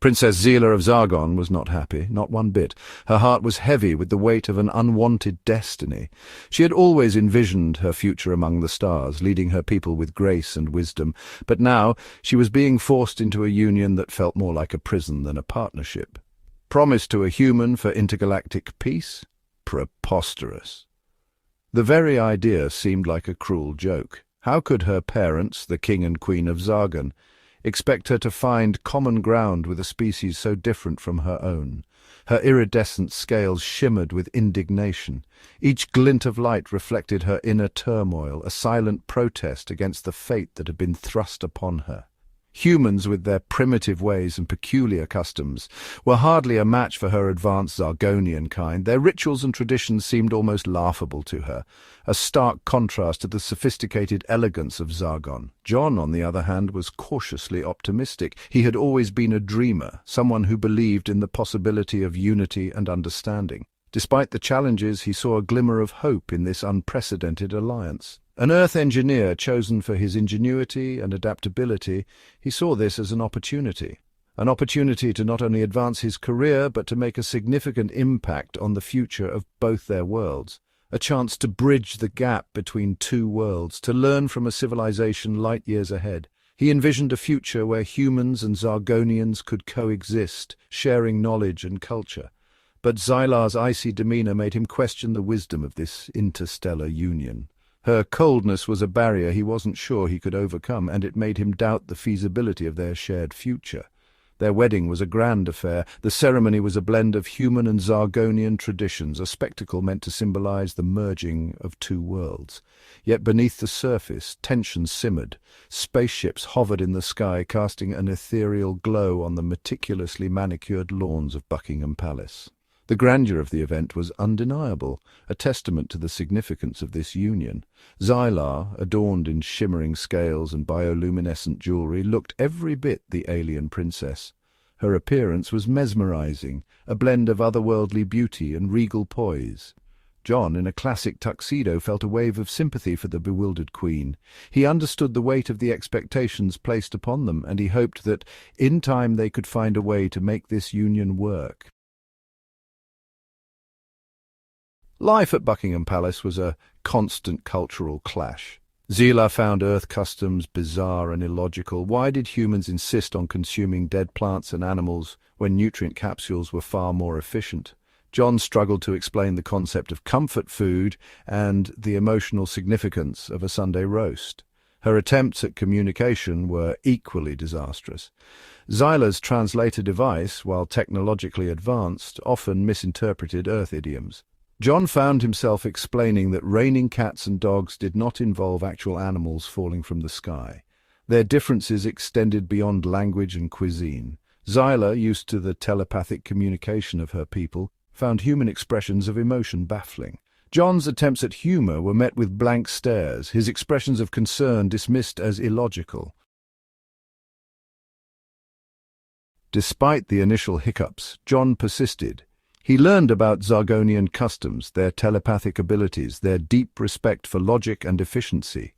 Princess Zila of Zargon was not happy, not one bit. Her heart was heavy with the weight of an unwanted destiny. She had always envisioned her future among the stars, leading her people with grace and wisdom, but now she was being forced into a union that felt more like a prison than a partnership. Promised to a human for intergalactic peace? Preposterous. The very idea seemed like a cruel joke. How could her parents, the King and Queen of Zargon, expect her to find common ground with a species so different from her own? Her iridescent scales shimmered with indignation. Each glint of light reflected her inner turmoil, a silent protest against the fate that had been thrust upon her. Humans, with their primitive ways and peculiar customs, were hardly a match for her advanced Zargonian kind. Their rituals and traditions seemed almost laughable to her, a stark contrast to the sophisticated elegance of Zargon. John, on the other hand, was cautiously optimistic. He had always been a dreamer, someone who believed in the possibility of unity and understanding. Despite the challenges, he saw a glimmer of hope in this unprecedented alliance. An Earth engineer chosen for his ingenuity and adaptability, he saw this as an opportunity to not only advance his career but to make a significant impact on the future of both their worlds. A chance to bridge the gap between two worlds, to learn from a civilization light years ahead. He envisioned a future where humans and Zargonians could coexist, sharing knowledge and culture. But Zylar's icy demeanor made him question the wisdom of this interstellar union. Her coldness was a barrier he wasn't sure he could overcome, and it made him doubt the feasibility of their shared future. Their wedding was a grand affair. The ceremony was a blend of human and Zargonian traditions, a spectacle meant to symbolize the merging of two worlds. Yet beneath the surface, tension simmered. Spaceships hovered in the sky, casting an ethereal glow on the meticulously manicured lawns of Buckingham Palace. The grandeur of the event was undeniable, a testament to the significance of this union. Zylar, adorned in shimmering scales and bioluminescent jewelry, looked every bit the alien princess. Her appearance was mesmerizing, a blend of otherworldly beauty and regal poise. John, in a classic tuxedo, felt a wave of sympathy for the bewildered queen. He understood the weight of the expectations placed upon them, and he hoped that, in time, they could find a way to make this union work. Life at Buckingham Palace was a constant cultural clash. Zila found Earth customs bizarre and illogical. Why did humans insist on consuming dead plants and animals when nutrient capsules were far more efficient? John struggled to explain the concept of comfort food and the emotional significance of a Sunday roast. Her attempts at communication were equally disastrous. Zyla's translator device, while technologically advanced, often misinterpreted Earth idioms. John found himself explaining that raining cats and dogs did not involve actual animals falling from the sky. Their differences extended beyond language and cuisine. Zyla, used to the telepathic communication of her people, found human expressions of emotion baffling. John's attempts at humor were met with blank stares, his expressions of concern dismissed as illogical. Despite the initial hiccups, John persisted. He learned about Zargonian customs, their telepathic abilities, their deep respect for logic and efficiency.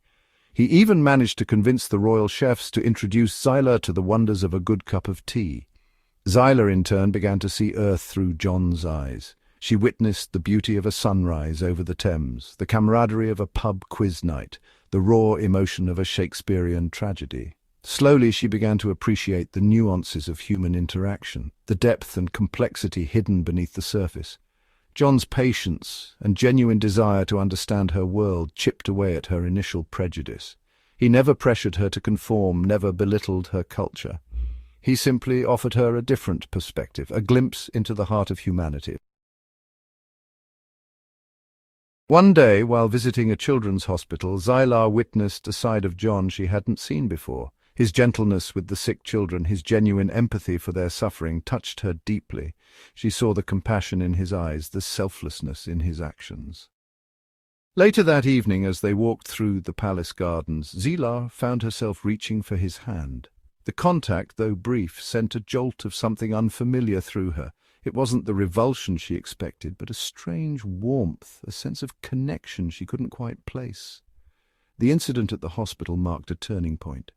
He even managed to convince the royal chefs to introduce Zyla to the wonders of a good cup of tea. Zyla, in turn, began to see Earth through John's eyes. She witnessed the beauty of a sunrise over the Thames, the camaraderie of a pub quiz night, the raw emotion of a Shakespearean tragedy. Slowly she began to appreciate the nuances of human interaction, the depth and complexity hidden beneath the surface. John's patience and genuine desire to understand her world chipped away at her initial prejudice. He never pressured her to conform, never belittled her culture. He simply offered her a different perspective, a glimpse into the heart of humanity. One day, while visiting a children's hospital, Zylar witnessed a side of John she hadn't seen before. His gentleness with the sick children, his genuine empathy for their suffering, touched her deeply. She saw the compassion in his eyes, the selflessness in his actions. Later that evening, as they walked through the palace gardens, Zylar found herself reaching for his hand. The contact, though brief, sent a jolt of something unfamiliar through her. It wasn't the revulsion she expected, but a strange warmth, a sense of connection she couldn't quite place. The incident at the hospital marked a turning point.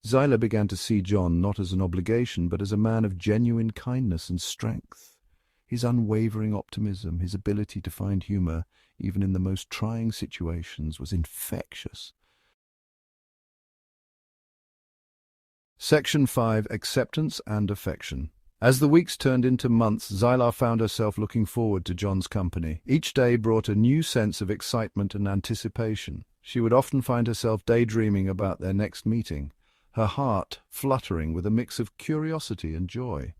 Zyla began to see John not as an obligation, but as a man of genuine kindness and strength. His unwavering optimism, his ability to find humor, even in the most trying situations, was infectious. Section 5. Acceptance and Affection. As the weeks turned into months, Zyla found herself looking forward to John's company. Each day brought a new sense of excitement and anticipation. She would often find herself daydreaming about their next meeting, her heart fluttering with a mix of curiosity and joy.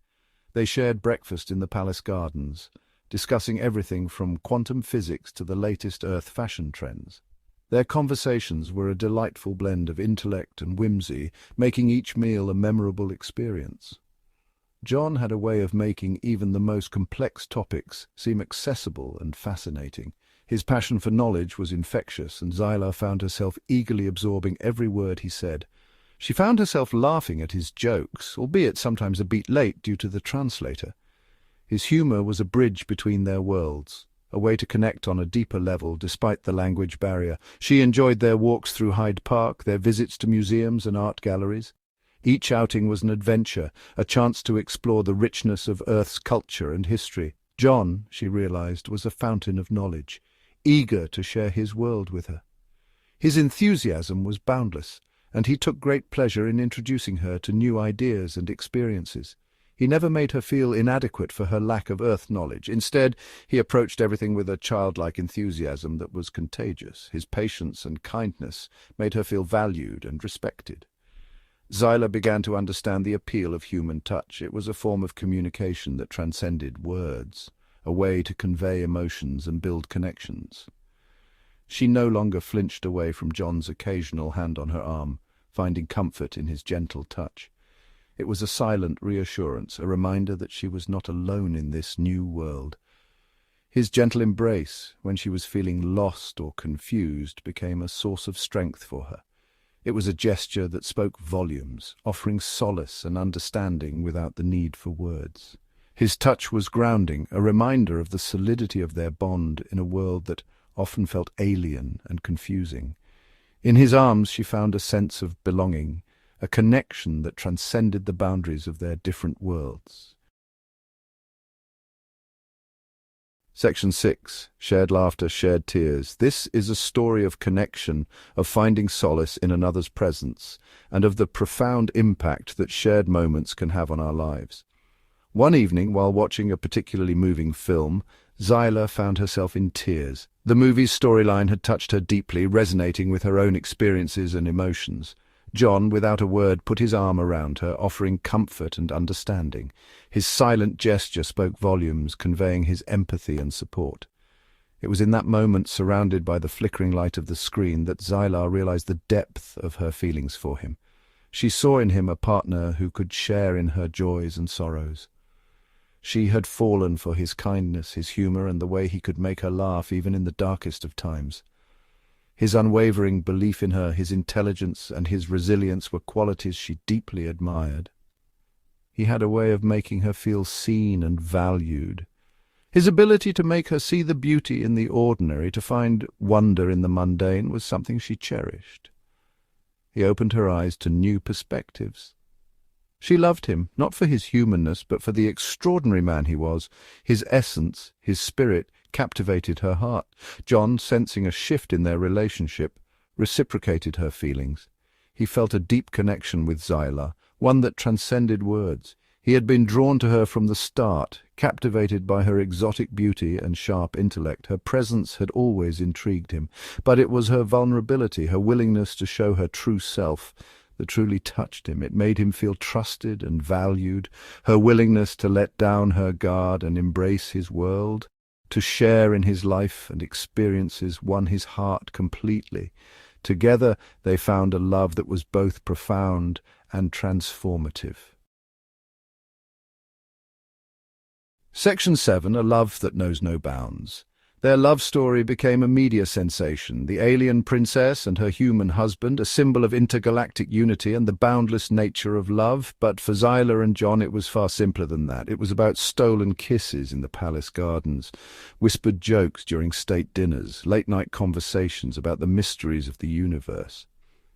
They shared breakfast in the palace gardens, discussing everything from quantum physics to the latest Earth fashion trends. Their conversations were a delightful blend of intellect and whimsy, making each meal a memorable experience. John had a way of making even the most complex topics seem accessible and fascinating. His passion for knowledge was infectious, and Zyla found herself eagerly absorbing every word he said. She found herself laughing at his jokes, albeit sometimes a bit late due to the translator. His humor was a bridge between their worlds, a way to connect on a deeper level despite the language barrier. She enjoyed their walks through Hyde Park, their visits to museums and art galleries. Each outing was an adventure, a chance to explore the richness of Earth's culture and history. John, she realized, was a fountain of knowledge, eager to share his world with her. His enthusiasm was boundless, and he took great pleasure in introducing her to new ideas and experiences. He never made her feel inadequate for her lack of Earth knowledge. Instead, he approached everything with a childlike enthusiasm that was contagious. His patience and kindness made her feel valued and respected. Zyla began to understand the appeal of human touch. It was a form of communication that transcended words, a way to convey emotions and build connections. She no longer flinched away from John's occasional hand on her arm, finding comfort in his gentle touch. It was a silent reassurance, a reminder that she was not alone in this new world. His gentle embrace, when she was feeling lost or confused, became a source of strength for her. It was a gesture that spoke volumes, offering solace and understanding without the need for words. His touch was grounding, a reminder of the solidity of their bond in a world that often felt alien and confusing. In his arms she found a sense of belonging, a connection that transcended the boundaries of their different worlds. Section 6. Shared Laughter, Shared Tears. This is a story of connection, of finding solace in another's presence, and of the profound impact that shared moments can have on our lives. One evening, while watching a particularly moving film, Zyla found herself in tears. The movie's storyline had touched her deeply, resonating with her own experiences and emotions. John, without a word, put his arm around her, offering comfort and understanding. His silent gesture spoke volumes, conveying his empathy and support. It was in that moment, surrounded by the flickering light of the screen, that Zyla realized the depth of her feelings for him. She saw in him a partner who could share in her joys and sorrows. She had fallen for his kindness, his humor, and the way he could make her laugh even in the darkest of times. His unwavering belief in her, his intelligence, and his resilience were qualities she deeply admired. He had a way of making her feel seen and valued. His ability to make her see the beauty in the ordinary, to find wonder in the mundane, was something she cherished. He opened her eyes to new perspectives. She loved him, not for his humanness, but for the extraordinary man he was. His essence, his spirit, captivated her heart. John, sensing a shift in their relationship, reciprocated her feelings. He felt a deep connection with Zyla, one that transcended words. He had been drawn to her from the start, captivated by her exotic beauty and sharp intellect. Her presence had always intrigued him, but it was her vulnerability, her willingness to show her true self, that truly touched him. It made him feel trusted and valued. Her willingness to let down her guard and embrace his world, to share in his life and experiences, won his heart completely. Together they found a love that was both profound and transformative. Section 7. A Love That Knows No Bounds. Their love story became a media sensation. The alien princess and her human husband, a symbol of intergalactic unity and the boundless nature of love. But for Zyla and John it was far simpler than that. It was about stolen kisses in the palace gardens, whispered jokes during state dinners, late-night conversations about the mysteries of the universe.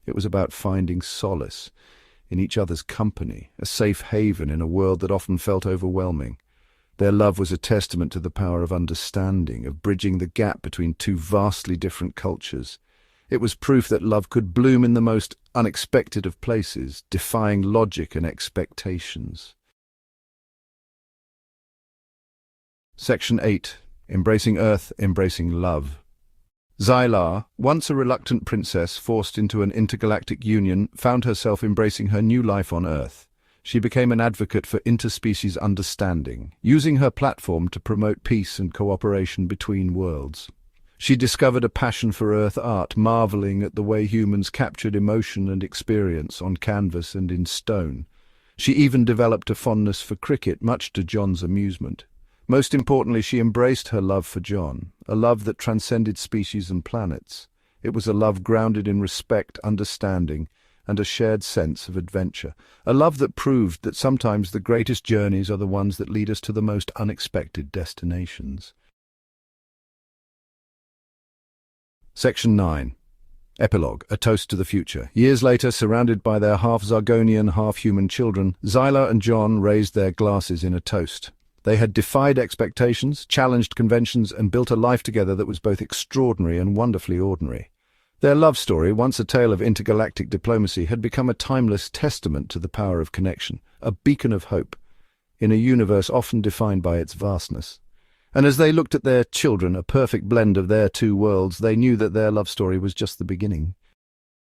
It was about finding solace in each other's company, a safe haven in a world that often felt overwhelming. Their love was a testament to the power of understanding, of bridging the gap between two vastly different cultures. It was proof that love could bloom in the most unexpected of places, defying logic and expectations. Section 8. Embracing Earth, Embracing Love. Xylar, once a reluctant princess forced into an intergalactic union, found herself embracing her new life on Earth. She became an advocate for interspecies understanding, using her platform to promote peace and cooperation between worlds. She discovered a passion for Earth art, marveling at the way humans captured emotion and experience on canvas and in stone. She even developed a fondness for cricket, much to John's amusement. Most importantly, she embraced her love for John, a love that transcended species and planets. It was a love grounded in respect, understanding, and a shared sense of adventure. A love that proved that sometimes the greatest journeys are the ones that lead us to the most unexpected destinations. Section 9. Epilogue, a toast to the future. Years later, surrounded by their half-Zargonian, half-human children, Xylar and John raised their glasses in a toast. They had defied expectations, challenged conventions, and built a life together that was both extraordinary and wonderfully ordinary. Their love story, once a tale of intergalactic diplomacy, had become a timeless testament to the power of connection, a beacon of hope, in a universe often defined by its vastness. And as they looked at their children, a perfect blend of their two worlds, they knew that their love story was just the beginning.